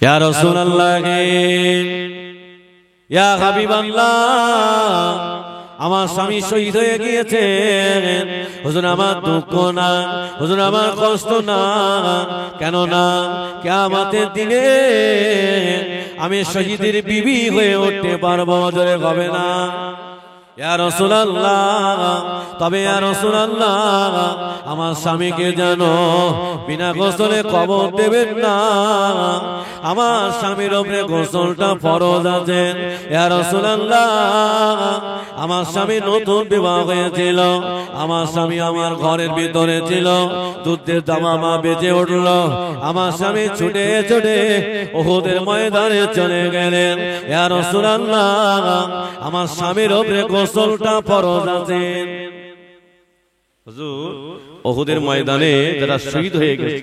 ইয়া রাসূলুল্লাহ ইয়া হাবিবাল্লাহ আমার স্বামী শহীদ হয়ে গিয়েছে হুজুর আমার দুঃখ না হুজুর আমার কষ্ট না কেন না কিয়ামতের দিনে আমি শহীদের বিবি হয়ে উঠতে পারবো জোরে হবে না ইয়া রাসূলুল্লাহ তবে ইয়া রাসূলুল্লাহ আমার স্বামীকে জানো বিনা গোসলে কবর দেবেন না আমার স্বামীর উপরে গোসলটা ফরজ আছে ইয়া রাসূলুল্লাহ আমার স্বামী নতুন বিবাহ হয়েছিল আমার স্বামী আমার ঘরের ভিতরে ছিল দুধের দামামা বেজে উঠল আমার স্বামী ছুটে ছুটে উহুদের ময়দানে চলে গেলেন ইয়া রাসূলুল্লাহ আমার স্বামীর উপরে গোসলটা ফরজ আছে হুজুর উহুদের ময়দানে যারা শহীদ হয়ে গেছে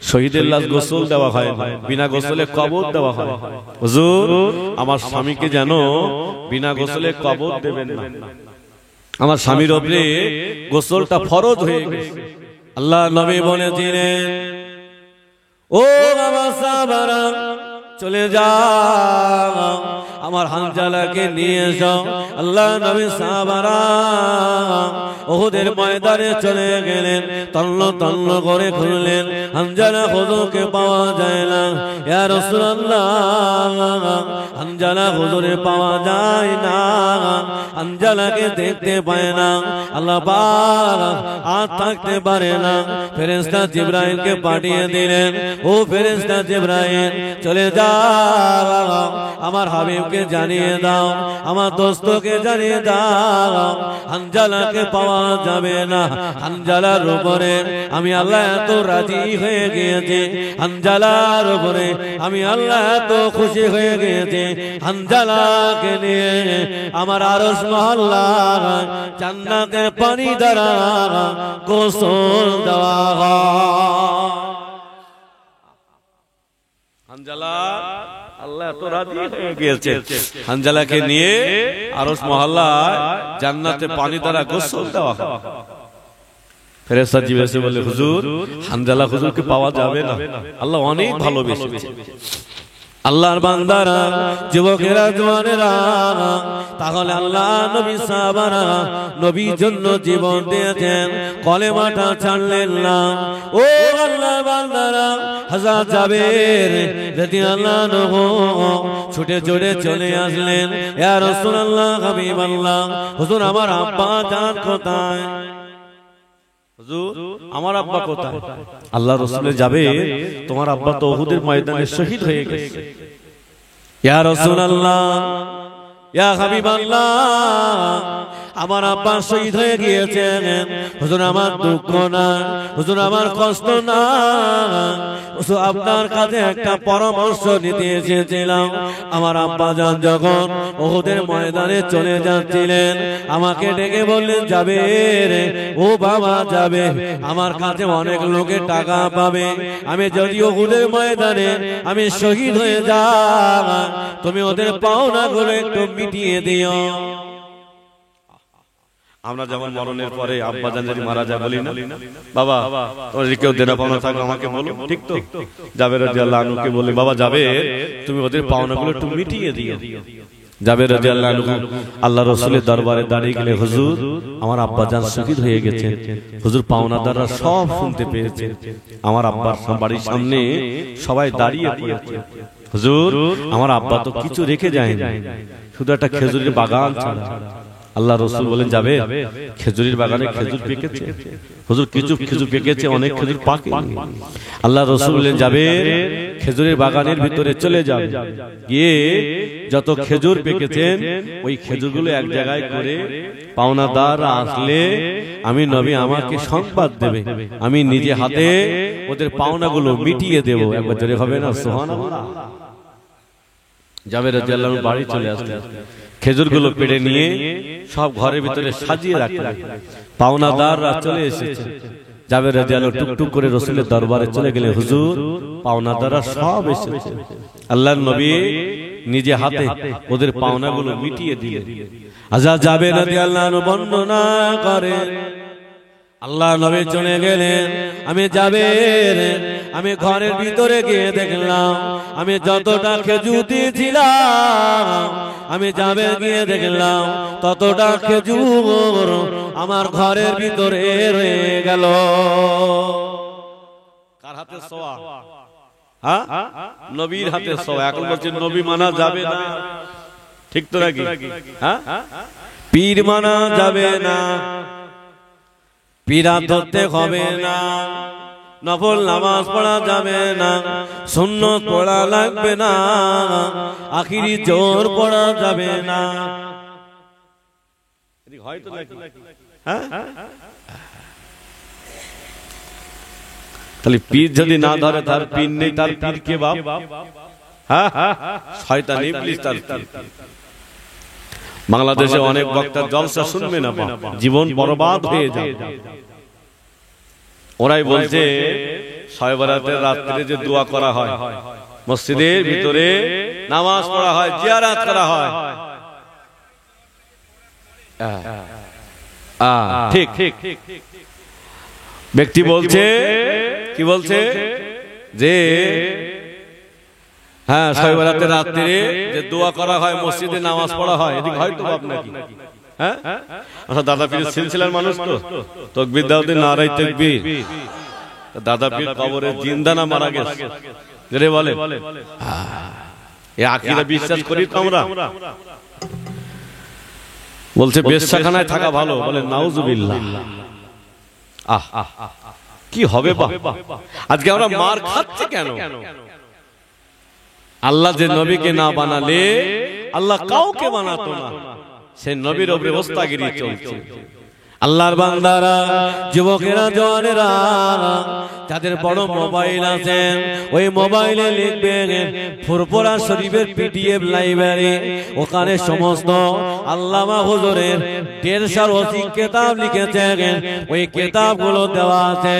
শহীদের লাশ গোসল দেওয়া হয় বিনা গোসলে কবর দেওয়া হয় হুজুর আমার স্বামীকে জানো বিনা গোসলে কবর দেবেন না আমার স্বামীর উপরে গোসলটা ফরজ হয়ে গেছে আল্লাহ নবী বলেছিলেন ও আমার সাহাবারা চলে যাও আমার হানজালাকে নিয়ে যাও আল্লাহ নবী সাহাবারা উহুদের ময়দানে চলে গেলেন তন্ন তন্ন করে খুঁজলেন হানজালা হুজুরকে পাওয়া যায় না ইয়া রাসূলুল্লাহ হানজালা হুজুরে পাওয়া যায় না হানজালাকে দেখতে পায় না আল্লাহ পাক আর থাকতে পারে না ফেরেশতা জিবরাইলকে পাঠিয়ে দিলেন ও ফেরেশতা জিবরাইল চলে যাও আমার হাবিবকে জানিয়ে দাও আমার দোস্তকে জানিয়ে দাও হানজালাকে পাওয়া যাবে না হানজালার উপরে আমি আল্লাহ এত রাজি হয়ে গিয়েছি হানজালার উপরে আমি আল্লাহ এত খুশি হয়ে গিয়েছি হানজালাকে নিয়ে আমার আরশ মহল্লা জান্নাতের পানি দ্বারা গোসল দেওয়া হয় হানজালা আল্লাহ এত রাজি হয়ে গিয়েছে হানজালাকে নিয়ে আরশ মহল্লায় জান্নাতে পানি দ্বারা গোসল দেওয়া হয় ফেরেশতা জিজ্ঞাসা বলে হুজুর হানজালা হুজুরকে পাওয়া যাবে না আল্লাহ অনেক ভালোবেসেছে আল্লাহর বান্দারা যুবকেরা জওয়ানেরা তাহলে আল্লাহ নবী সাহাবারা নবীর জন্য জীবন দিয়েছেন কলেমাটা ছাড়লেন না ও আল্লাহর বান্দারা হযরত জাবের রাদিয়াল্লাহু আনহু ছুটে ছুটে চলে আসলেন ইয়া রাসূলুল্লাহ হাবিবাল্লাহ হুজুর আমার আব্বা জান কোথায় হুজুর আমার আব্বা কোথায় আল্লাহ রাসূলে যাবে তোমার আব্বা তো উহুদের ময়দানে শহীদ হয়ে গেছে ইয়া রাসূলুল্লাহ ইয়া হাবিবাল্লাহ আমার আব্বা শহীদ হয়ে গিয়েছেন হুজুর আমার দুঃখ না হুজুর আমার কষ্ট না হুজুর আপনার কাছে একটা পরামর্শ নিতে এসেছিলাম আমার আব্বা জান যখন উহুদের ময়দানে চলে যাচ্ছিলেন আমাকে ডেকে বললেন যাবে রে ও বাবা যাবে আমার কাছে অনেক লোকে টাকা পাবে আমি যদি উহুদের ময়দানে আমি শহীদ হয়ে যাই তুমি ওদের পাওনাগুলো একটু মিটিয়ে দিও আমরা যেমন মরণের পরে আব্বা জান যদি মারা যায় বলি না বাবা তোর কেউ দেনা পাওনা থাকলে আমাকে বলো ঠিক তো জাবের রাদিয়াল্লাহু আনহুকে বলে বাবা যাবে তুমি ওদের পাওনাগুলো একটু মিটিয়ে দিও জাবের রাদিয়াল্লাহু আনহু আল্লাহ রাসূলের দরবারে দাঁড়িয়ে গেলে হুজুর আমার আব্বা জান শহীদ হয়ে গেছেন হুজুর পাওনাদাররা সব শুনতে পেয়েছে আমার আব্বার বাড়ির সামনে সবাই দাঁড়িয়ে পড়েছে হুজুর আমার আব্বা তো কিছু রেখে যায়নি শুধু একটা খেজুরের বাগান ছাড়া আল্লাহ রাসূল বলেন যাবে খেজুরের বাগানে খেজুর পেকেছে হুজুর কিছু খেজুর পেকেছে অনেক খেজুর পাকেনি আল্লাহ রাসূল বলেন যাবে খেজুরের বাগানের ভিতরে চলে যাবে গিয়ে যত খেজুর পেকেছেন ওই খেজুরগুলো এক জায়গায় করে পাওনাদার আসলে আমি নবী আমাকে সংবাদ দেবে আমি নিজে হাতে ওদের পাওনাগুলো মিটিয়ে দেব একবার জোরে হবে না সুবহানাল্লাহ জাবের রাদিয়াল্লাহু আনহু বাড়ি চলে আসলেন খেজুরগুলো পেড়ে নিয়ে সব ঘরের ভিতরে সাজিয়ে রাখলেন পাওনাদাররা চলে এসেছে জাবের রাদিয়াল্লাহু টুকটুক করে রাসূলের দরবারে চলে গেলেন হুজুর পাওনাদাররা সব এসেছে আল্লাহর নবী নিজে হাতে ওদের পাওনাগুলো মিটিয়ে দিলেন হযরত জাবের রাদিয়াল্লাহু আনহু বর্ণনা করেন আল্লাহ নবী চলে গেলেন আমি জাবের আমি ঘরের ভিতরে গিয়ে দেখলাম আমি যতটা খেজুর দিয়েছিলাম আমি যাবে গিয়ে দেখলাম ততটা খেজুর আমার ঘরের ভিতরে রয়ে গেল। কার হাতে ছোঁয়া? হ্যাঁ, নবীর হাতে ছোঁয়া। এখন বলছেন নবী মানা যাবে না, ঠিক তো নাকি? হ্যাঁ, পীর মানা যাবে না, পীরা ধরতে হবে না, নফল নামাজ পড়া যাবে না, সুন্নত পড়া লাগবে না, আখিরি জোর পড়া যাবে না। হয়তো নাকি? হ্যাঁ, তাহলে পীর যদি না ধরে তার পীর নেই, তার পীর কে বাপ? হ্যাঁ, শয়তান ইবলিস তার পীর। বাংলাদেশে অনেক বক্তার জলসা শুনবে না, জীবন বরবাদ হয়ে যাবে। ওরাই বলছে শবে বরাতের রাত্রে যে দোয়া করা হয়, মসজিদের ভিতরে নামাজ পড়া হয়, জিয়ারত করা হয়, ঠিক ঠিক ব্যক্তি বলছে, কি বলছে যে হ্যাঁ শবে বরাতের রাত্রে যে দোয়া করা হয়, মসজিদে নামাজ পড়া হয়, এদিকে হয়তো বাপ নাকি? হ্যাঁ, আচ্ছা, দাদা পীর সিলসিলার মানুষ তো, তাকবীর দাও দিন, নারায়ে তাকবীর। দাদা পীর কবরে জিন্দা না মারা গেছে? জোরে বলে। এই আকীদা বিশ্বাস করি তো আমরা। বলছে বেশ্যাখানায় থাকা ভালো, বলে নাউজুবিল্লাহ। আহ কি হবে বা? আজকে আমরা মার খাচ্ছি কেন? আল্লাহ যে নবীকে না বানালে আল্লাহ কাউকে বানাতো না, সেই নবীর উপরে ওস্তাগিরি চলছে। আল্লাহর বান্দারা, যুবকেরা, জওয়ানেরা, যাদের বড় মোবাইল আছে ওই মোবাইলে লিখবেন ফুরফুরা শরীফের পিডিএফ লাইব্রেরি, ওখানে সমস্ত আল্লামা হুজুরের 150 কিতাব লিখেছেন, ওই কিতাবগুলো দেওয়া আছে।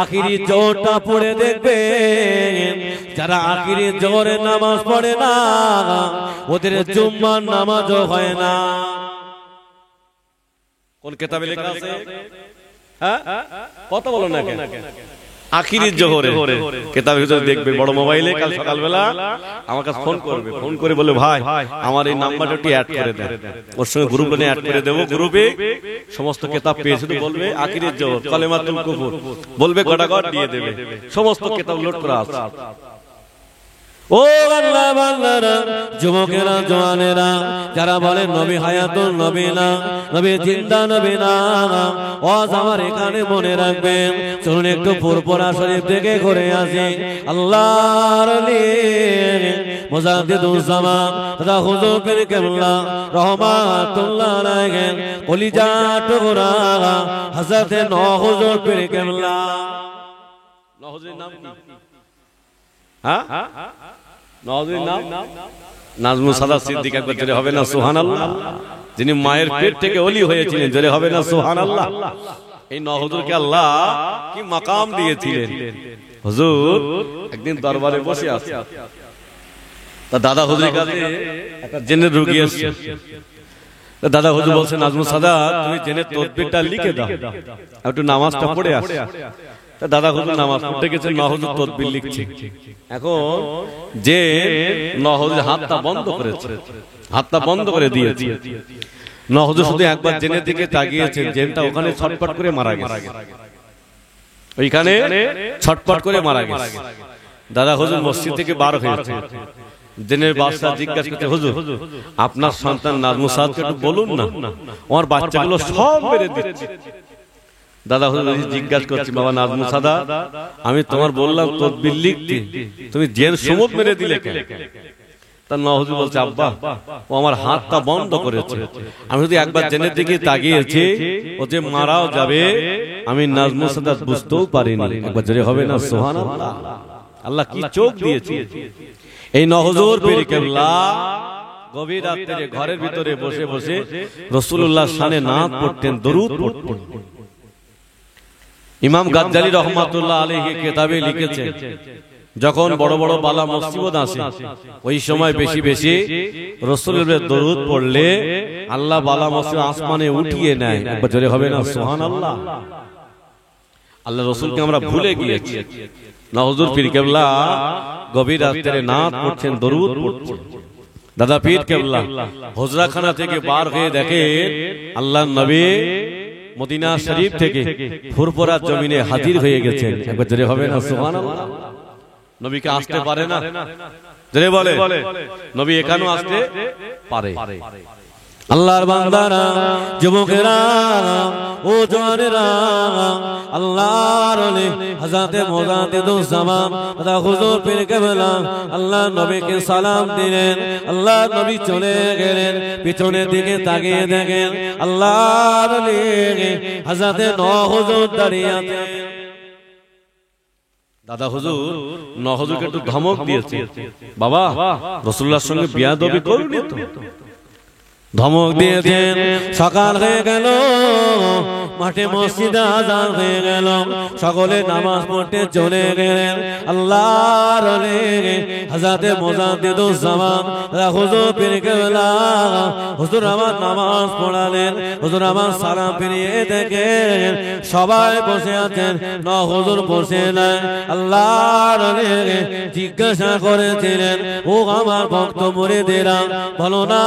আখিরি জোহরটা পড়ে দেখবেন, যারা আখিরি জোহরের নামাজ পড়ে না ওদের জুম্মার নামাজও হয় না। কোন কিতাবে লেখা আছে? হ্যাঁ, কথা বলো না কেন? আখিরি জোহরে কিতাবে হুজুর দেখবে বড় মোবাইলে, কাল সকালবেলা আমার কাছে ফোন করবে, ফোন করে বলে ভাই আমার এই নাম্বারটা একটু অ্যাড করে দেন, ওর সঙ্গে গ্রুপ নিয়ে অ্যাড করে দেবো, গ্রুপে সমস্ত কিতাব পেয়ে শুধু বলবে আখিরি জোহর, কালেমাতুল কুফর বলবে, গটাগট দিয়ে দেবে, সমস্ত কিতাব লোড করা আছে। ও আল্লাহ বান্দারা, যুবকেরা, জওয়ানেরা, যারা বলেন নবী হায়াতুন, নবী না, নবী জিন্দা, নবী না, ওয়াজ আমার এখানে মনে রাখবেন। চলুন একটু ফুরফুরা শরীফ থেকে ঘুরে আসি। আল্লাহর ওলি মুজাদ্দিদুজ জামান দাদা হুজুর পীর কেবলা রহমাতুল্লাহ আলাইহি কলিজা টুকরা হযরত নওয়াজ হুজুর পীর কেবলা। নওয়াজ হুজুরের নাম কি? হ্যাঁ, নওয়াজের নাম নাজমুল সাদাত সিদ্দিক। একবার জোরে হবে না সুবহানাল্লাহ? যিনি মায়ের পেট থেকে ওলি হয়েছিলেন, জোরে হবে না সুবহানাল্লাহ? এই নওয়াজ হুজুরকে আল্লাহ কি মাকাম দিয়েছিলেন। হুজুর একদিন দরবারে বসে আছে, তা দাদা হুজুরের কাছে একটা জিনের রোগী এসেছে। দাদা হুজুর বলছেন, নাজমুল সাদাত তুমি জিনের তাকবীরটা লিখে দাও, একটু নামাজটা পড়ে আস। দাদা হুজুর নামাজ পড়তে গেছেন, নওয়াজ হুজুর তাকবীর লিখছে। এখন যে নওয়াজ হুজুর হাতটা বন্ধ করেছে, হাতটা বন্ধ করে দিয়েছে। নওয়াজ হুজুর শুধু একবার জেনের দিকে তাকিয়েছেন, জেনটা ওখানে ছটপট করে মারা গেছে, ওইখানে ছটপট করে মারা গেছে। দাদা হুজুর মসজিদ থেকে বার হয়েছে, জেনের বাদশা জিজ্ঞাসা করতে, হুজুর আপনার সন্তান নাজমুল সাদাতকে একটু বলুন না, আমার বাচ্চাগুলো সব মেরে দিচ্ছে। দাদা হুজুর জিজ্ঞাসা করছি, বাবা নাজমুল সাদাত আমি তোমার বললাম তাকবীর লিখতে, তুমি জেন সমুদ মেরে দিলে কেন? তার নওয়াজ হুজুর বলছে, আব্বা ও আমার হাতটা বন্ধ করেছে, আমি যদি একবার জেনের দিকে তাকিয়েছি ও যে মারাও যাবে আমি নাজমুল সাদাত বুঝতেও পারিনি। একবার জোরে হবে না সুবহানাল্লাহ? আল্লাহ কি চোখ দিয়েছে। এই নওয়াজ হুজুর পীর কেবলা গভীর রাতে ঘরের ভিতরে বসে বসে রাসূলুল্লাহর শানে নাত পড়তেন, দরুদ পড়তেন। ইমাম গাজ্জালী রহমাতুল্লাহ আলাইহি কিতাবে লিখেছেন, যখন বড় বড় বালা মুসিবত আসে ওই সময় বেশি বেশি রাসূলের দরুদ পড়লে আল্লাহ বালা মুসিবত আসমানে উঠিয়ে নেয়। একবার জোরে হবে না সুবহানাল্লাহ? আল্লাহ রাসূলকে আমরা ভুলে গিয়েছি, না হুজুর পীর কেবলা গভীর রাত্রে নাত পড়ছেন, দরুদ পড়ছেন। দাদা পীর কেবলা হুজরাখানা থেকে বার হয়ে দেখে আল্লাহর নবী মদিনা শরীফ থেকে ফুরফুরা জমিনে হাজির হয়ে গেছেন। একবার জোরে হবে না সুবহানাল্লাহ? নবীকে আসতে পারে না? জোরে বলে। নবী এখানেও আসতে পারে। আল্লাহর বান্দারা, যুবকেরা, ও জওয়ানেরা, আল্লাহর ওলি হযরতে মুজাদ্দিদুজ্জামান দাদা হুজুর পীর কেবলা আল্লাহর নবীকে সালাম দিলেন। আল্লাহর নবী চলে গেলেন, পিছনের দিকে তাকিয়ে দেখেন আল্লাহর ওলি হযরতে নূহ হুজুর দাঁড়িয়ে আছেন। দাদা হুজুর নূহ হুজুরকে একটু ধমক দিয়েছে, বাবা রাসূলুল্লাহর সঙ্গে বিয়াদবি করনি তো। ধমক দিয়েছেন। সকাল হয়ে গেল, মাঠে মসজিদে আযান হয়ে গেল, সকলে নামাজ পড়তে চলে গেলেন। আল্লাহর ওলি হযরতে মুজাদ্দিদুজ্জামান হুজুর পীর কেবলা হুজুর আমার নামাজ পড়ালেন। হুজুর আমার সালাম ফিরিয়ে দেখেন সবাই বসে আছেন, নূহ হুজুর বসে নাই। আল্লাহর ওলি জিজ্ঞাসা করেছিলেন, ও আমার ভক্ত মুরিদেরা, বলো না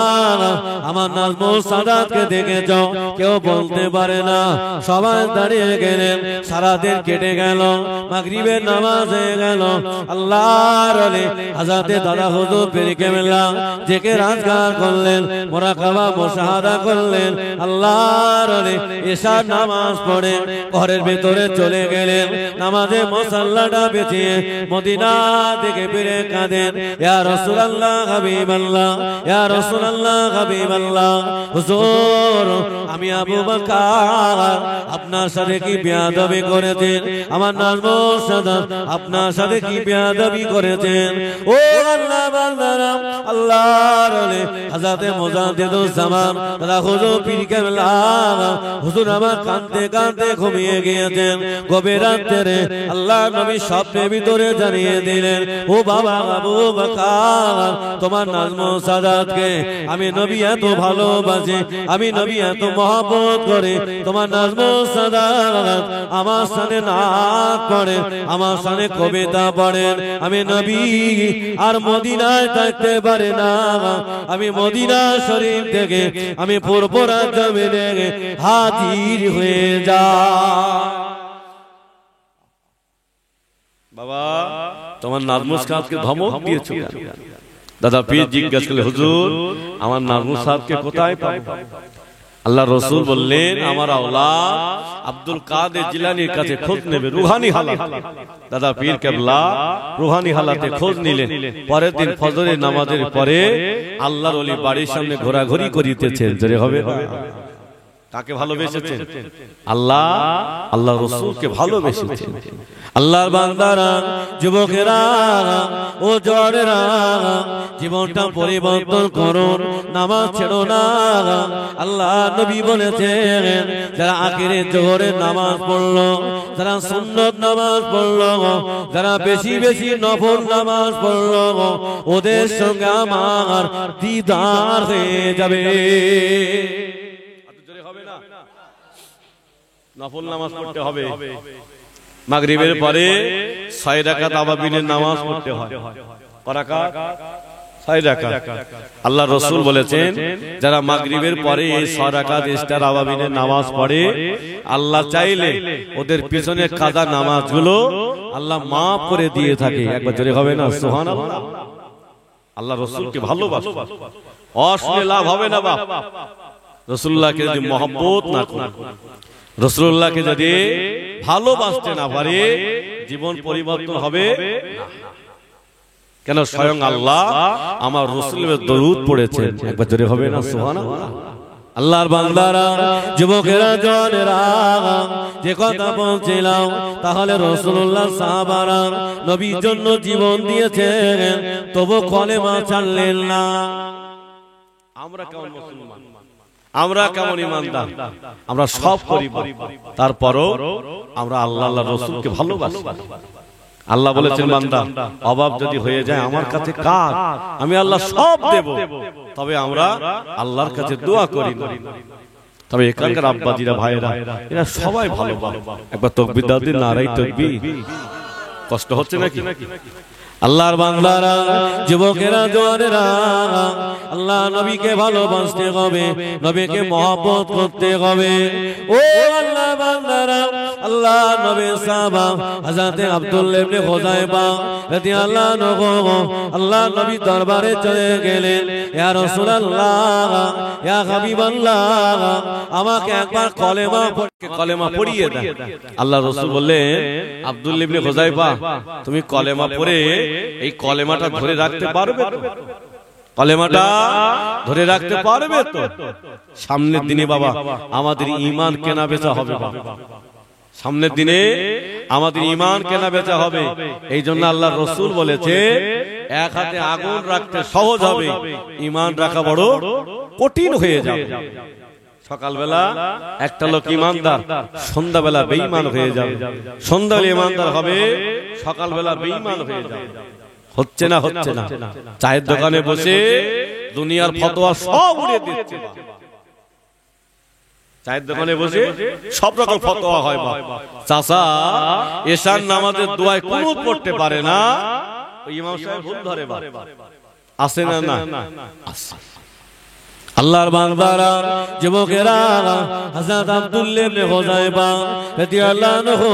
আমার নাজমুল সাদাতকে দেখেছ? কেউ বলতে পারে না। সবাই দাঁড়িয়ে গেলেন। সারাদিন কেটে গেল, মাগরিবের নামাজ হয়ে গেল। আল্লাহর ওলি হযরতে দাদা হুজুর পীর কেবলা জিকির আজকার করলেন, মুরাকাবা মুশাহাদা করলেন। আল্লাহর ওলি ইশার নামাজ পড়ে ঘরের ভিতরে চলে গেলেন। নামাজে মুসাল্লাটা বিছিয়ে মদিনা দিকে ফিরে কাঁদেন, ইয়া রাসূলুল্লাহ হাবিবাল্লাহ, ইয়া রাসূলুল্লাহ হাবিবাল্লাহ, হুজুর আমি আবু বকর আপনার সাথে কি বেয়াদবি করেছেন? আমার নাজমুল সাদাত আপনার সাথে কি বেয়াদবি করেছেন? ও আল্লাহ বান্দারা, আল্লাহর ওলি হযরতে মুজাদ্দিদুজ্জামান দাদা হুজুর পীর কেবলা হুজুর আমার কাঁদতে কাঁদতে ঘুমিয়ে গিয়েছেন। গভীর রাত্রে আল্লাহর নবী স্বপ্নের ভিতরে জানিয়ে দিলেন, ও বাবা আবু বকর, তোমার নাজমুল সাদাতকে আমি নবী এত ভালোবাসি, আমি নবী এত মহব্বত করে, তোমার নাজমুল সাদাত আমার সামনে নাত পড়েন, আমার সামনে কবিতা পড়েন। আমি নবী আর মদিনায় থাকতে পারে না, আমি মদিনা শরীফ থেকে আমি ফুরফুরা জমিনে হাজির হয়ে যাই। বাবা তোমার নাজমুল সাদাতকে ধমক দিয়েছো। দাদা পীর জিজ্ঞাসা করলেন, হুজুর আমার নাজমুল সাদাতকে কোথায় পাবো? আল্লাহ রাসূল বললেন, আমার আওলাদ আব্দুল কাদের জিলানীর কাছে খোঁজ নেবে, রুহানি হালাত। দাদা পীর কেবলা রুহানি হালাতে খোঁজ নিলেন। পরের দিন ফজরের নামাজের পরে আল্লাহর ওলি বাড়ির সামনে ঘোরাঘুরি করিতেছেন। জোরে হবে না? কাকে ভালোবেসেছেন? আল্লাহ, আল্লাহ রাসূলকে ভালোবেসেছেন। আল্লাহর বান্দারা, যুবকেরা, ও জওয়ানেরা, জীবনটা পরিবর্তন করুন, নামাজ ছেড়ো না। আল্লাহ নবী বলেছেন, যারা আখিরে জোহরের নামাজ পড়লো, যারা সুন্নত নামাজ পড়লো, যারা বেশি বেশি নফল নামাজ পড়লো, ওদের সঙ্গে আমার দিদার হয়ে যাবে। নফল নামাজ পড়তে হবে। মাগরিবের পরে 6 রাকাত আওয়াবিনের নামাজ পড়তে হয়। কয় রাকাত? 6 রাকাত। আল্লাহ রাসূল বলেছেন, যারা মাগরিবের পরে এই 6 রাকাত ইস্তার আওয়াবিনের নামাজ পড়ে, আল্লাহ চাইলে ওদের পিছনে কাজা নামাজগুলো আল্লাহ maaf করে দিয়ে থাকে। একবার জোরে হবে না সুবহানাল্লাহ? আল্লাহ রাসূলকে ভালোবাসো, অশ্লীল লাভ হবে না বাপ। রাসূলুল্লাহকে যদি মহব্বত না করো, রাসূলুল্লাহকে যদি ভালোবাসতে না পারে, জীবন পরিবর্তন হবে না। কেন? স্বয়ং আল্লাহ আমার রাসূলের দরুদ পড়েছেন। একবার জোরে হবে না সুবহানাল্লাহ? আল্লাহর বান্দারা, যুবকেরা, জওয়ানেরা, যে কথা বলছিলাম, তাহলে রাসূলুল্লাহ সাহাবারা নবীর জন্য জীবন দিয়েছেন, তবু কলেমা ছাড়লেন না। আমরা কেমন মুসলমান, আমরা কেমন ইমানদার, আমরা সব করি, তারপরও আমরা আল্লাহ আল্লাহর রাসূলকে ভালোবাসি। আল্লাহ বলেছেন, বান্দা অভাব যদি হয়ে যায় আমার কাছে কাঁদ, আমি আল্লাহ সব দেব। তবে আমরা আল্লাহর কাছে দোয়া করি না। তবে এখানকার আব্বাজিরা, ভাইরা, এরা সবাই ভালো। একবার তাকবীর দাও দিন, নারায়ে তাকবীর। কষ্ট হচ্ছে নাকি? আল্লাহর বান্দারা, যুবকেরা, জওয়ানেরা, আল্লাহ নবীকে ভালোবাসতে হবে, নবীকে মহব্বত করতে হবে। ও আল্লাহ বান্দারা, আল্লাহ নবীর সাহাবা হযরত আব্দুল্লাহ ইবনে হুযায়ফা রাদিয়াল্লাহু আনহু আল্লাহ নবী দরবারে চলে গেলেন। ইয়া রাসূলুল্লাহ, ইয়া হাবিবাল্লাহ, আমাকে একবার কলেমা পড়িয়ে দেন। আল্লাহ রাসূল বললেন, আব্দুল্লাহ ইবনে হুযায়ফা, তুমি কলেমা পড়ে এই কলেমাটা ধরে রাখতে পারবে তো? কলেমাটা ধরে রাখতে পারবে তো? সামনের দিনে বাবা আমাদের ঈমান কেনা বেচা হবে। সামনের দিনে আমাদের ঈমান কেনা বেচা হবে। এই জন্য আল্লাহ রাসূল বলেছে, এক হাতে আগুন রাখতে সহজ হবে, ঈমান রাখা বড় কঠিন হয়ে যাবে। সকালবেলা একটা লোক ইমানদার, সন্ধ্যাবেলা বেঈমান হয়ে যাবে। সন্ধ্যাবেলা ইমানদার হবে, সকালবেলা বেঈমান হয়ে যাবে। হচ্ছে না, হচ্ছে না। চায়ের দোকানে বসে দুনিয়ার ফতোয়া সব উড়িয়ে দিচ্ছে। চায়ের দোকানে বসে সব রকম ফতোয়া হয়। চাচা এশার নামাজের দোয়ায় কুনুত পড়তে পারে না, ইমাম সাহেব ভুল ধরে। আসে না? না, আসে। আল্লাহর বান্দারা, যুবকেরা, হযরত আব্দুল্লাহ ইবনে হুযায়ফা রাদিয়াল্লাহু আনহু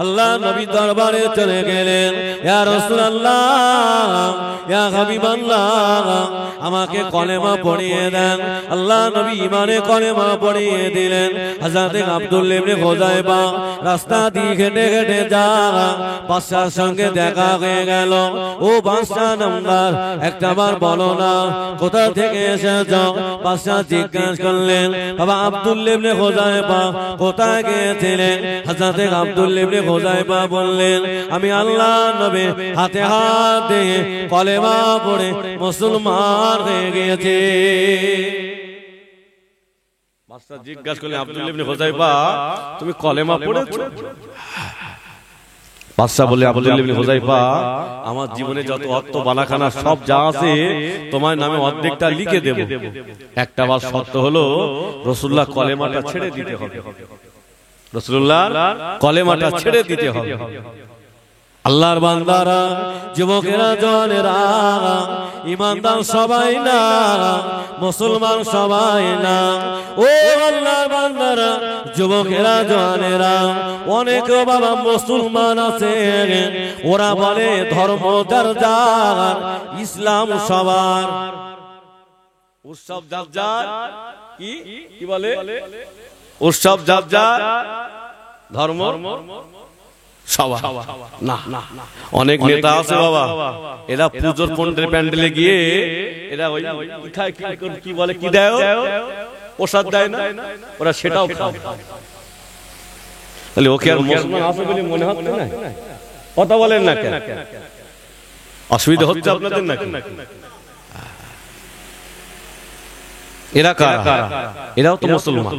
আল্লাহ নবী দরবারে চলে গেলেন। ইয়া রাসূলুল্লাহ, ইয়া হাবিবাল্লাহ, আমাকে কলেমা পড়িয়ে দেন। আল্লাহ নবী ঈমানে কলেমা পড়িয়ে দিলেন। হযরত আব্দুল্লাহ ইবনে হুযায়ফা রাস্তা দিয়ে হেঁটে হেঁটে যায়, বাদশার সঙ্গে দেখা হয়ে গেল। ও বাদশা নামদার, একটাবার বলো না কোথা থেকে এসেছ? বাদশা জিজ্ঞাসা করলেন, বাবা আব্দুল্লাহ ইবনে হুযায়ফা কোথায় গিয়েছিলেন? হযরত আব্দুল্লাহ ইবনে হুযায়ফা বললেন, আমি আল্লাহ নবী হাতে হাত দিয়ে কলেমা পড়ে মুসলমান হয়ে গিয়েছি। বাদশা জিজ্ঞাসা করলেন, আব্দুল্লাহ ইবনে হুযায়ফা তুমি কলেমা পড়েছো? বাদশা বলে, আব্দুল্লাহ ইবনে হুযায়ফা, আমার জীবনে যত অর্থ বানাখানা সব যা আছে তোমার নামে অর্ধেকটা লিখে দেব। একটা বার শর্ত হলো, রাসূলুল্লাহ কলেমাটা ছেড়ে দিতে হবে। রাসূলুল্লাহ কলেমাটা ছেড়ে দিতে হবে। আল্লাহর বান্দারা, যুবকেরা, জওয়ানেরা, ঈমানদার সবাই না, মুসলমান সবাই না। ও আল্লাহর বান্দারা, যুবকেরা, জওয়ানেরা, অনেক বাবা মুসলমান আছে, ওরা বলে ধর্ম যার যার, ইসলাম সবার। উৎসব যার যার, কি বলে? উৎসব যার যার, ধর্ম সবার না। অনেক নেতা আছে বাবা, এরা পুজোর প্যান্ডেলে গিয়ে এরা ওই কি বলে, কি দেয়, প্রসাদ দেয় না, ওরা সেটাও খায়। তাহলে ওকে আর মুসলমান আছে বলে মনে হচ্ছে না? কথা বলেন না কেন? অসুবিধা হচ্ছে আপনাদের নাকি? এরা কারা? এরাও তো মুসলমান।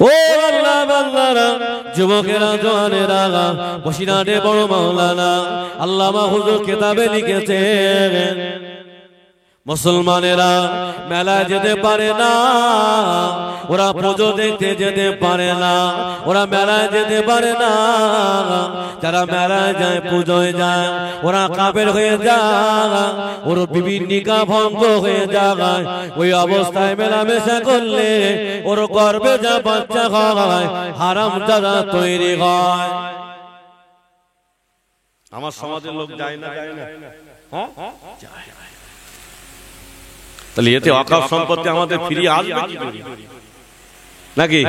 ও আল্লাহ বান্দারা, যুবকেরা, জওয়ানেরা, বসিরহাটে বড় মাওলানা আল্লামা হুজুর কিতাবে লিখেছেন, মুসলমানেরা মেলায় যেতে পারে না, ওরা পুজো দেখতে যেতে পারে না, ওরা মেলায় যেতে পারে না। যারা মেলায় যায়, পুজোয় যায়, ওরা কাফের হয়ে যায়, ওর বিবির নিকাহ ভঙ্গ হয়ে যায়। ওই অবস্থায় মেলামেশা করলে ওর গর্ভে যা বাচ্চা হয়, হারাম যারা তৈরি হয়। আমার সমাজের লোক যায় না, যায় না? হ্যাঁ, যায়। তাহলে এতে অকাপ সম্পত্তি আমাদের ফিরিয়ে আসবে কি করে? নাকি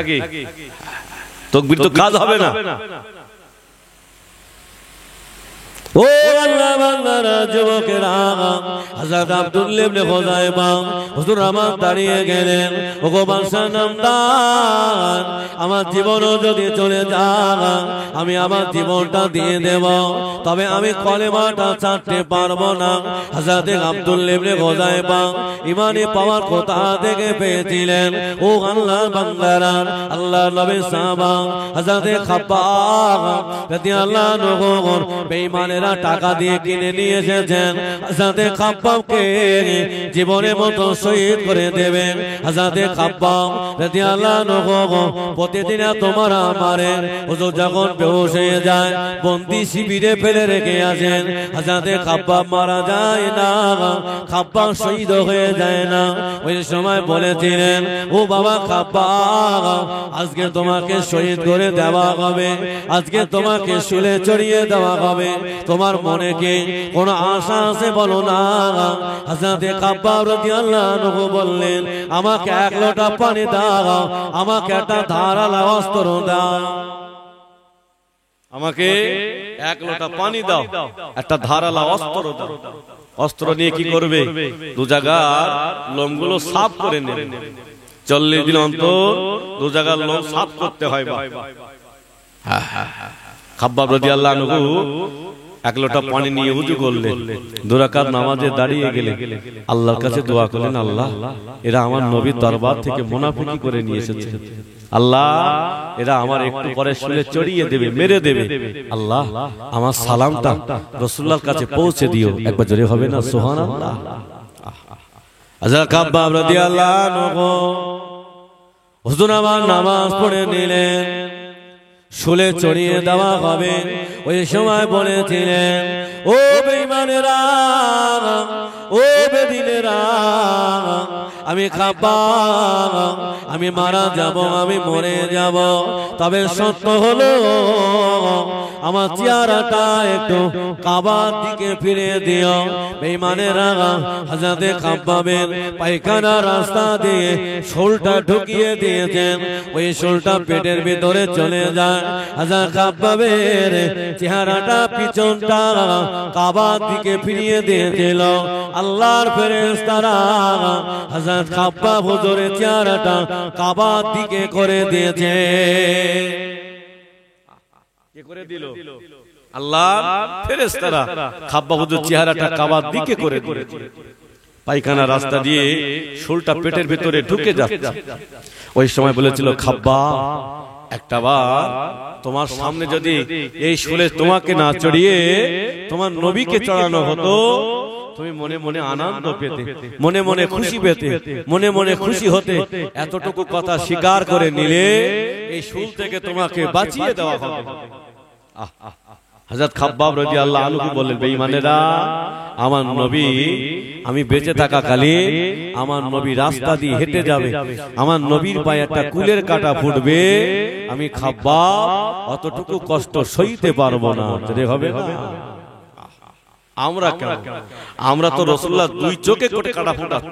তাকবীর তো কাজ হবে না। ও আল্লাহ বান্দারা, যুবকেরা, হযরত আব্দুল্লাহ ইবনে হুযায়ফা হুজুর আমার দাঁড়িয়ে গেলেন, ওগো বাদশা নামদার, আমার জীবনও যদি চলে যায়, আমি আমার জীবনটা দিয়ে দেব, তবে আমি কলেমাটা ছাড়তে পারবো না। হযরত আব্দুল্লাহ ইবনে হুযায়ফা ঈমানে পাওয়ার কথা থেকে পেয়েছিলেন। ও আল্লাহর বান্দারা, আল্লাহর নবীর সাহাবা হযরত খাব্বাব রাদিয়াল্লাহু আনহু বেঈমানেরা টাকা দিয়ে কিনে কিনে নিয়ে এসেছেন হযরতে খাব্বাবকে জীবনের মতো শহীদ করে দেবেন। হযরতে খাব্বাব রাদিয়াল্লাহু আনহু প্রতিদিন তোমার আমারে হুজুর যখন বেহুশ হয়ে যায় বন্দি শিবিরে ফেলে রেখে আসেন, হযরতে খাব্বাব মারা যায় না, খাব্বাব শহীদ হয়ে যায় না। ওই সময় বলেছিলেন ও বাবা খাব্বাব আজকে তোমাকে শহীদ করে দেওয়া হবে, আজকে তোমাকে শুলে চড়িয়ে দেওয়া হবে, তোমার মনে কি কোনো আশা আছে বলো না। হযরতে খাব্বাব রাদিয়াল্লাহু আনহু বললেন আমাকে এক লোটা পানি দাও, আমাকে একটা ধারালো অস্ত্র দাও, আমাকে এক লোটা পানি দাও, একটা ধারালো অস্ত্র দাও। অস্ত্র নিয়ে কি করবে? দু জায়গার লোমগুলো সাফ করে নেবে। 40 দিন অন্তর দু জায়গার লোম সাফ করতে হয়। খাব্বাব রাদিয়াল্লাহু আনহু এক লোটা পানি নিয়ে ওযু করলেন, 2 রাকাত নামাজে দাঁড়িয়ে গেলেন, আল্লাহর কাছে দোয়া করলেন আল্লাহ এরা আমার নবীর দরবার থেকে মুনাফিকি করে নিয়ে এসেছে, আল্লাহ এরা আমার একটু পরে শুলে চড়িয়ে দেবে, মেরে দেবে, আল্লাহ আমার সালামটা রাসূলুল্লাহর কাছে পৌঁছে দিও। একবার জোরে হবে না সুবহানাল্লাহ। হযরত খাব্বাব রাদিয়াল্লাহু আনহু হুজুর আমার নামাজ পড়ে নিলেন, শুলে চড়িয়ে দেওয়া হবে। ওই সময় বলেছিলেন ও বেঈমানেরা, ও বেদিনেরা, আমি খাব্বাব আমি মারা যাব, আমি মরে যাব, তবে সত্য হলো আমার চেহারাটা একটু কাবার দিকে ফিরে দিও। বেঈমানেরা হযরতে খাব্বাবের পায়খানা রাস্তা দিয়ে শোলটা ঢুকিয়ে দিয়েছেন, ওই শোলটা পেটের ভিতরে চলে যায়। হযরত খাব্বাবের চেহারাটা পিছনটা কাবার দিকে ফিরিয়ে দিয়েছিল। আল্লাহর ফেরেশতারা হযরত খাব্বাব হুজুরের চেহারাটা কাবার দিকে করে দিয়েছে। কে করে দিল? আল্লাহর ফেরেশতারা খাব্বাব হুজুরের চেহারাটা কাবার দিকে করে দিয়েছে। পায়খানা রাস্তা দিয়ে শোলটা পেটের ভিতরে ঢুকে যাচ্ছে। ওই সময় বলেছিল খাব্বাব একটাবার তোমার সামনে যদি এই শোলে তোমাকে না চড়িয়ে তোমার নবীকে চড়ানো হতো, তুমি মনে মনে আনন্দ পেতে, মনে মনে খুশি পেতে, মনে মনে খুশি হতে, এতটুকু কথা স্বীকার করে নিলে এই শোল থেকে তোমাকে বাঁচিয়ে দেওয়া হবে। হযরত খাব্বাব রাদিয়াল্লাহু আনহু বললেন বেঈমানেরা আমার নবী আমি বেঁচে থাকাকালীন আমার নবী রাস্তা দিয়ে হেঁটে যাবে, আমার নবীর পায়ে একটা কুলের কাঁটা ফুটবে, আমি খাব্বাব অতটুকু কষ্ট সইতে পারবো না। হবে না? আমরা কেন? আমরা তো রাসূলুল্লাহ 2 চোখে করে কাঁটা ফুটাচ্ছি।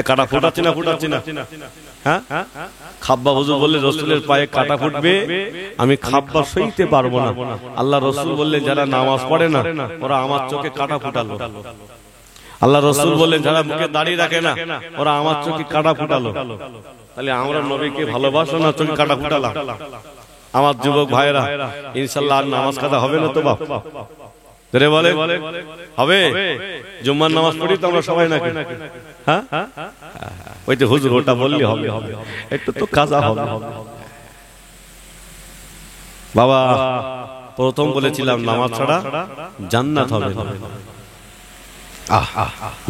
কাঁটা ফুটাচ্ছি না, ফুটাচ্ছি না? হ্যাঁ, খাব্বাব হুজুর বললে রাসূলের পায়ে কাঁটা ফুটবে, আমি খাব্বাব সইতে পারবো না। আল্লাহ রাসূল বললেন যারা নামাজ পড়ে না ওরা আমার চোখে কাঁটা ফুটালো। আল্লাহ রাসূল বললেন যারা মুখে দাড়ি রাখে না ওরা আমার চোখে কাঁটা ফুটালো। তাহলে আমরা নবীকে ভালোবাসো না চোখে কাঁটা ফুটালাম? আমার যুবক ভাইরা ইনশাআল্লাহ আর নামাজ কাজা হবে না তো বাপ? ধরে বলে হবে? জুম্মার নামাজ পড়ি তো আমরা সবাই নাকি? হ্যাঁ, ওই যে হুজুর ওটা বললি হবে, একটু তো কাজা হবে। বাবা প্রথম বলেছিলাম নামাজ ছাড়া জান্নাত হবে না।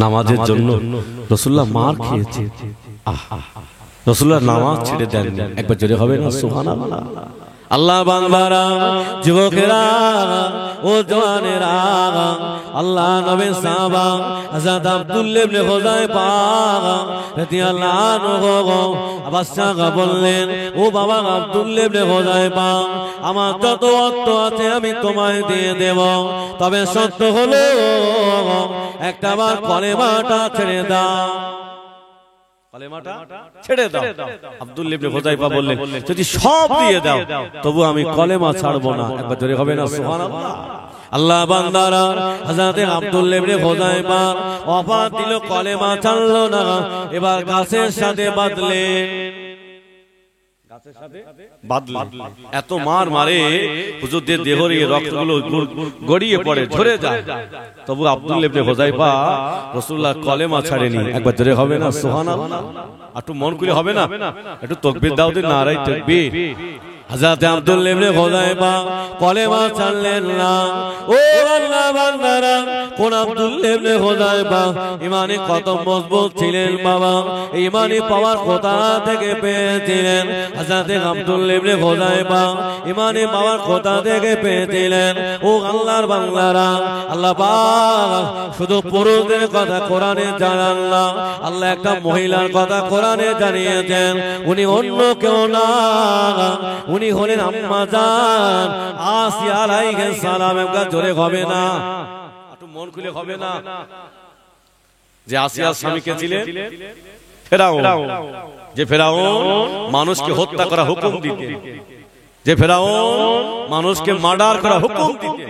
নামাজের জন্য রাসূলুল্লাহ মার খেয়েছে, রাসূলুল্লাহ নামাজ ছেড়ে দেন। একবার জোরে হবে না সুবহানাল্লাহ। আল্লাহ বান্দারা, যুবকেরা, ও জওয়ানেরা, আল্লাহ নবীর সাহাবা হযরত আব্দুল্লাহ ইবনে হুযায়ফা রাদিয়াল্লাহু আনহু বাদশাহ বললেন ও বাবা আব্দুল্লাহ ইবনে হুযায়ফা আমার যত অর্থ আছে আমি তোমায় দিয়ে দেব, তবে সত্য হলো একটাবার কলেমাটা ছেড়ে দাও, কলেমাটা ছেড়ে দাও। আব্দুল্লাহ ইবনে হুযায়ফা বললেন যদি সব দিয়ে দাও তবু আমি কলেমা ছাড়বো না। একবার জোরে হবে না সুবহানাল্লাহ। আল্লাহ বান্দারা হযরত আব্দুল্লাহ ইবনে হুযায়ফা ওয়াফাত দিল, কলেমা ছাড়লো না, এবার গাছের সাথে বাঁধলে, এত মার মারে হুজুরদের দেহরে রক্তগুলো গড়িয়ে পড়ে, ঝরে যায়, তবু আব্দুল্লাহ ইবনে হুযায়ফা রাসূলুল্লাহ কলেমা ছাড়েনি। একবার জোরে হবে না সুবহানাল্লাহ। একটু মন খুলে হবে না? একটু তাকবীর দাও দিন, নারায়ে তাকবীর। হযরত আব্দুল্লাহ ইবনে হুযায়ফা কলেমা ছাড়লেন না। ও আল্লাহ বান্দারা, কোন আব্দুল্লাহ ইবনে হুযায়ফা ঈমানে কত মজবুত ছিলেন বাবা, ঈমানে পাওয়ার কোথা থেকে পেয়েছিলেন? হযরত আব্দুল্লাহ ইবনে হুযায়ফা ঈমানে পাওয়ার কোথা থেকে পেয়েছিলেন? ও আল্লাহর বান্দারা, আল্লাহ পাক শুধু পুরুষদের কথা কোরআনে জানান না, আল্লাহ একটা মহিলার কথা কোরআনে জানিয়েছেন। উনি অন্য কেউ না, উনি হলেন আম্মা জান আসিয়া আলাইহিস সালাম। একবার জোরে হবে না, একটু মন খুলে হবে না? যে আসিয়ার স্বামী কে ছিলেন? ফেরাউন। যে ফেরাউন মানুষকে হত্যা করা হুকুম দিতে, যে ফেরাউন মানুষকে মার্ডার করা হুকুম দিতে,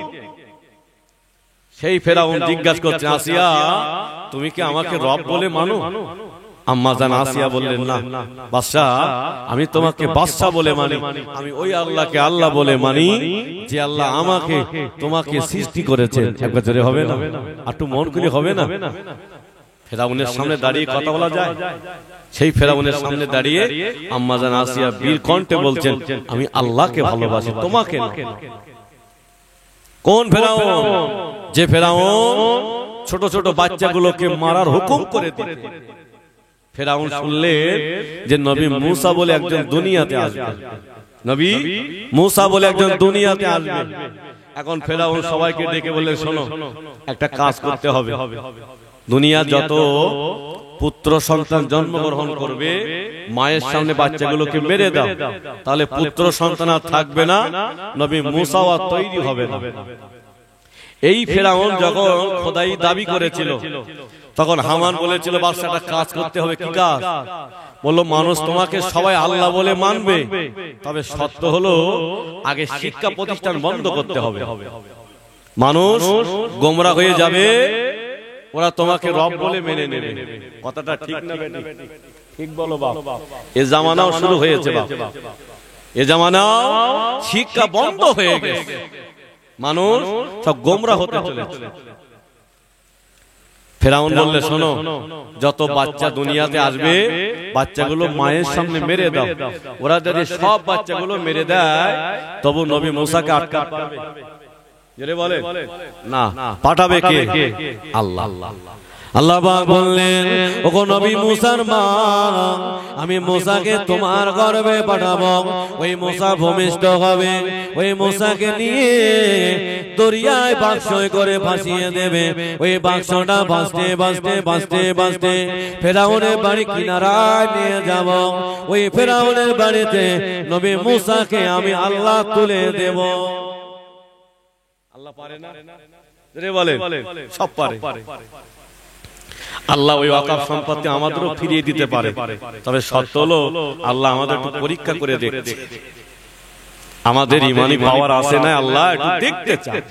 সেই ফেরাউন জিজ্ঞাসা করছে, আসিয়া তুমি কি আমাকে রব বলে মানো? আম্মা জান আসিয়া বললেন, না বাদশাহ, আমি তোমাকে বাদশাহ বলে মানি, আমি ওই আল্লাহকে আল্লাহ বলে মানি যে আল্লাহ আমাকে তোমাকে সৃষ্টি করেছে। একবার জোরে হবে না, একটু মন খুলে হবে না? ফেরাউনের সামনে দাঁড়িয়ে কথা বলা যায়? সেই ফেরাউনের সামনে দাঁড়িয়ে আম্মা জান আসিয়া বীর কণ্ঠে বলছেন, আমি আল্লাহকে ভালোবাসি, তোমাকে না। কোন ফেরাউন? যে ফেরাউন ছোট ছোট বাচ্চাগুলোকে মারার হুকুম করে দিত। ফেরাউন শুনলেন যে নবী মুসা বলে একজন দুনিয়াতে আসবে, নবী মুসা বলে একজন দুনিয়াতে আসবে। এখন ফেরাউন সবাইকে ডেকে বললেন, শোনো, একটা কাজ করতে হবে, দুনিয়া যত পুত্র সন্তান জন্মগ্রহণ করবে মায়ের সামনে বাচ্চাগুলোকে মেরে দাও, তাহলে পুত্র সন্তান আর থাকবে না, নবী মুসা আর তৈরি হবে না। এই ফেরাউন যখন খোদাই দাবি করেছিল, তখন হামান বলেছিল, বাদশাটা কাজ করতে হবে। কি কাজ? বললো, মানুষ তোমাকে সবাই আল্লাহ বলে মানবে, তবে সত্য হলো আগে শিক্ষা প্রতিষ্ঠান বন্ধ করতে হবে। মানুষ গোমরা হয়ে যাবে, ওরা তোমাকে রব বলে মেনে নেবে। কথাটা ঠিক না? ঠিক বলো বাপ। এ জামানাও শুরু হয়েছে বাপ, এ জামানাও শিক্ষা বন্ধ হয়ে গেছে, মানুষ সব গোমরা হতে চলেছে। ফেরাউন বললে, শোনো, যত বাচ্চা দুনিয়াতে আসবে বাচ্চাগুলো মায়ের সামনে মেরে দাও। ওরা যদি সব বাচ্চাগুলো মেরে দেয়, তবু নবী মুসাকে আটকাতে পারবে? বলে না, পাঠাবে কে? আল্লাহ। আল্লাহ পাক বললেন, ওগো নবী মুসার মা, আমি মুসাকে তোমার গর্ভে পাঠাবো। ওই মুসা ভূমিষ্ঠ হবে, ওই মুসাকে নিয়ে দরিয়ায় বাক্সয় করে ভাসিয়ে দেবে। ওই বাক্সটা ভাসতে ভাসতে ভাসতে ভাসতে ফেরাউনের বাড়ি কিনারায় নিয়ে যাব। ওই ফেরাউনের বাড়িতে নবী মুসাকে আমি আল্লাহ তুলে দেব। আল্লাহ পারে না? বলে সব পারে। আল্লাহ ওই ওয়াকাফ সম্পত্তি আমাদেরও ফিরিয়ে দিতে পারে, তবে সত্য হলো আল্লাহ আমাদের একটু পরীক্ষা করে দেখছে, আমাদের ইমানি পাওয়ার আছে না, আল্লাহ একটু দেখতে চায়।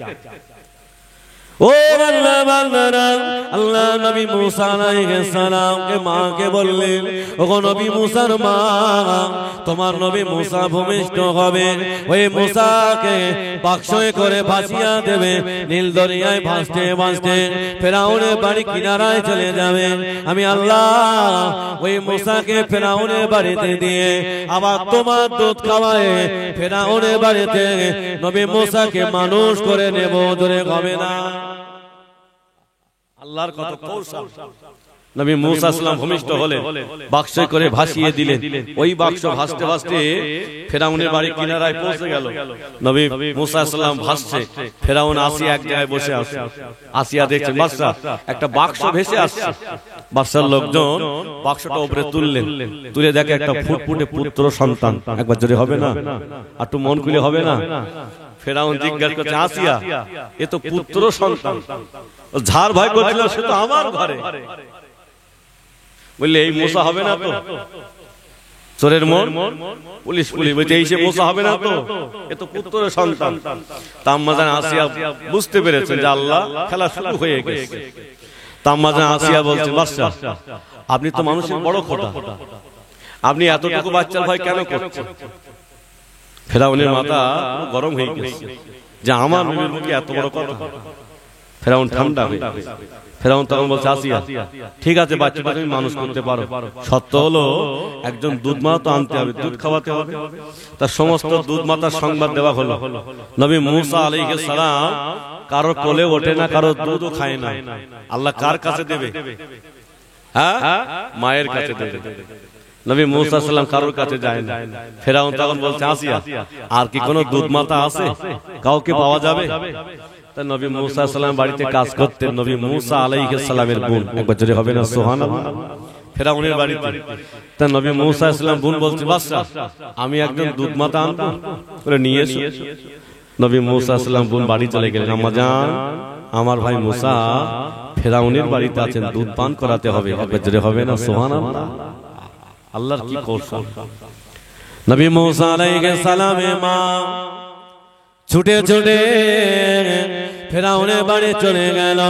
ও আল্লাহ বান্দারা, আল্লাহ নবী মুসা আলাইহিস সালামকে মাকে বললেন, ওগো নবী মুসার মা, তোমার নবী মুসা ভূমিষ্ঠ হবে। ওই মুসাকে বাক্সয় করে ভাসিয়ে দেবে, নীল দরিয়ায় ভাসতে ভাসতে ফেরাউনের বাড়ি কিনারায় চলে যাবে। আমি আল্লাহ ওই মুসাকে ফেরাউনের বাড়িতে দিয়ে আবার তোমার দুধ খাওয়ায় ফেরাউনের বাড়িতে নবী মুসাকে মানুষ করে নেব। ধরে হবে না? আল্লাহর কত কৌশল। নবী মুসা আলাইহিস ভূমিষ্ঠ হলেন, বাক্সে করে ভাসিয়ে দিলেন। ওই বাক্স ভাসতে ভাসতে ফেরাউনের বাড়ি কিনারায় পৌঁছে গেল। নবী মুসা আলাইহিস ভাসছে, ফেরাউন আসিয়া এক জায়গায় বসে আছে। আসিয়া দেখছে বাদশা একটা বাক্স ভেসে আসছে। বাদশার লোকজন বাক্সটা উপরে তুললেন, তুলে দেখে একটা ফুটফুটে পুত্র সন্তান। একবার জোরে হবে না? একটু মন খুলে হবে না? ফেরাউন জিজ্ঞাসা করছে, আসিয়া এ তো পুত্র সন্তান, ঝাড় ভয় করছিল, সে তো আমার ঘরে। বললে এই মুসা হবে না তো? চোরের মন পুলিশ পুলিশ বলছে, এই সে মুসা হবে না তো? এ তো পুত্রের সন্তান। তাম্মাজান আসিয়া বুঝতে পেরেছেন যে আল্লাহ খেলা শুরু হয়ে গেছে। তাম্মাজান আসিয়া বলছে, বাদশা আপনি তো মানুষের বড় খোটা, আপনি এতটুকু বাচ্চার ভয় কেন করছেন? ফেরাউনের মাথা গরম হয়ে গেছে যে আমার নবীর মুখে এত বড় কথা। ফেরাউন ঠান্ডা হয়ে ফেরাউন তখন বলছে আসিয়া ঠিক আছে বাচ্চাটা তুমি মানুষ করতে পারো, সত্য হলো একজন দুধ মা তো আনতে হবে, দুধ খাওয়াতে হবে। তার সমস্ত দুধ মাতার সংবাদ দেওয়া হলো। নবী মুসা আলাইহিস সালাম কারো কোলে ওঠে না, কারো দুধও খায় না। আল্লাহ কার কাছে দেবে? হ্যাঁ, মায়ের কাছে দেবে। নবী মুসা সাল্লাম কারোর কাছে যায় না। ফেরাউন তখন বলছে আসিয়া আর কি কোনো দুধ মাতা আছে, কাউকে পাওয়া যাবে? তা নবী মুসা সাল্লাম বাড়িতে কাজ করতেন নবী মুসা আলাইহিস সালামের বোন, একবার জোরে হবে না সুবহানাল্লাহ, ফেরাউনের বাড়িতে। তা নবী মুসা সাল্লাম বোন বলছে বাদশা আমি একজন দুধ মাতা আনবো করে নিয়ে এসো। নবী মুসা সাল্লাম বোন বাড়ি চলে গেলেন, আম্মা জান আমার ভাই মুসা ফেরাউনের বাড়িতে আছেন, দুধ পান করাতে হবে, একবার জোরে হবে না সুবহানাল্লাহ। আল্লাহর কি কৌশল! নবী মুসা আলাইহিস সালামের মা ছুটে ছুটে ফেরাউনের বাড়ি চলে গেল।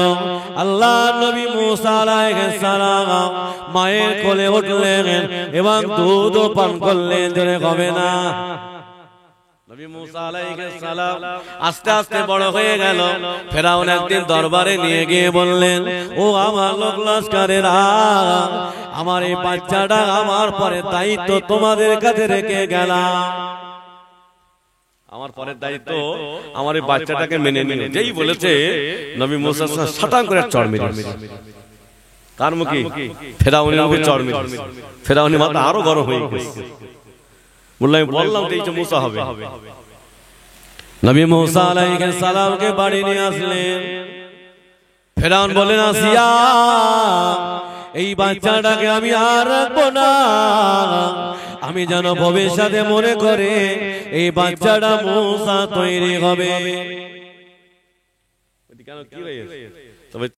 আল্লাহ নবী মুসা আলাইহিস সালাম মায়ের কোলে উঠলেন এবং দুধ পান করলেন, জোরে হবে না। নবী মুসা আলাইহিস সালাম আস্তে আস্তে বড় হয়ে গেল। ফেরাউন একদিন দরবারে নিয়ে গিয়ে বললেন, ও আমার লোক লস্করেরা, আমার এই বাচ্চাটা আমার পরে দায়িত্ব তোমাদের কাছে রেখে গেলাম, আমার পরের দায়িত্ব আমার এই বাচ্চাটাকে মেনে নিন। যেই বলেছে নবী মুসা শতাং করে চড় মেরেছে। কার মুখে? ফেরাউনের মুখে চড় মেরেছে। ফেরাউনের মাথা আরো গরম হয়ে গেছে। বললাম এই যে মুসা হবে। নবী মুসা আলাইহিস সালামকে বাড়ি নিয়ে আসলেন। ফেরাউন বলেন আসিয়া এই বাচ্চাটাকে আমি আর রাখবো না, আমি যেন ভবিষ্যতে মনে করে এই বাচ্চাটা মুসা তৈরি হবে।